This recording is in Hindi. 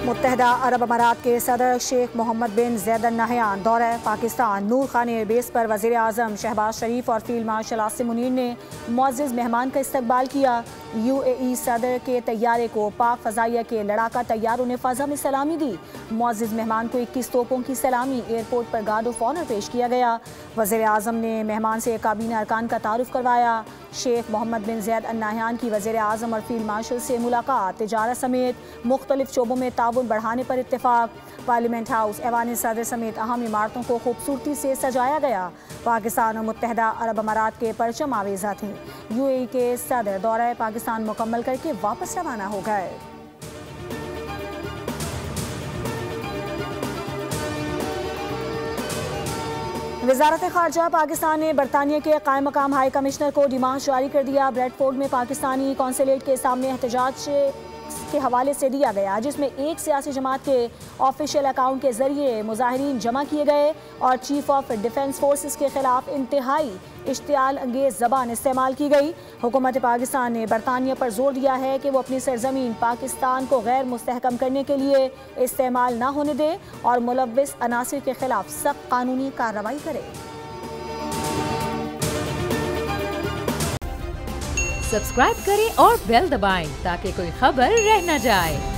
मुत्तहदा अरब अमारात के सदर शेख मोहम्मद बिन ज़ैद अल नहयान दौरा पाकिस्तान। नूर खान एयरबेस पर वज़ीर आज़म शहबाज शरीफ और फील्ड मार्शल आसिम मुनीर ने मुअज़्ज़ज़ मेहमान का इस्तकबाल किया। UAE सदर के तैयारे को पाक फ़ज़ाइया के लड़ाका तैयारों ने फ़ज़ा में सलामी दी। मुअज़्ज़ज़ मेहमान को 21 तोपों की सलामी एयरपोर्ट पर गार्ड ऑफ ऑनर पेश किया गया। वज़ीर आज़म ने मेहमान से काबीना अरकान का तारुफ करवाया। शेख मोहम्मद बिन ज़ैद अल नहयान की वज़ीर आज़म और फील्ड मार्शल से मुलाकात, तिजारत समेत मुख्तलिफ शोबों में ताउन बढ़ाने पर इत्तेफाक। पार्लियामेंट हाउस, ऐवान सदर समेत अहम इमारतों को खूबसूरती से सजाया गया। पाकिस्तान और मुत्तहदा अरब अमारात के परचम आवेज़ा थे। UAE के सदर दौरा पाकिस्तान मुकम्मल करके वापस रवाना हो गए। वज़ारत ख़ारजा पाकिस्तान ने बरतानिया के कायम मकाम हाई कमिश्नर को डिमांड जारी कर दिया। ब्रेडफोर्ड में पाकिस्तानी कौंसलेट के सामने एहतजाज के हवाले से दिया गया, जिसमें एक सियासी जमात के ऑफिशियल अकाउंट के जरिए मुजाहिरीन जमा किए गए और चीफ ऑफ डिफेंस फोर्सेस के खिलाफ इंतहाई इश्तियाल अंगेज ज़बान इस्तेमाल की गई। हुकूमत पाकिस्तान ने बरतानिया पर जोर दिया है कि वो अपनी सरजमीन पाकिस्तान को गैर मुस्तहकम करने के लिए इस्तेमाल न होने दे और मुलव्विस अनासिर के खिलाफ सख्त कानूनी कार्रवाई करे। सब्सक्राइब करें और बेल दबाएं ताकि कोई खबर रह न जाए।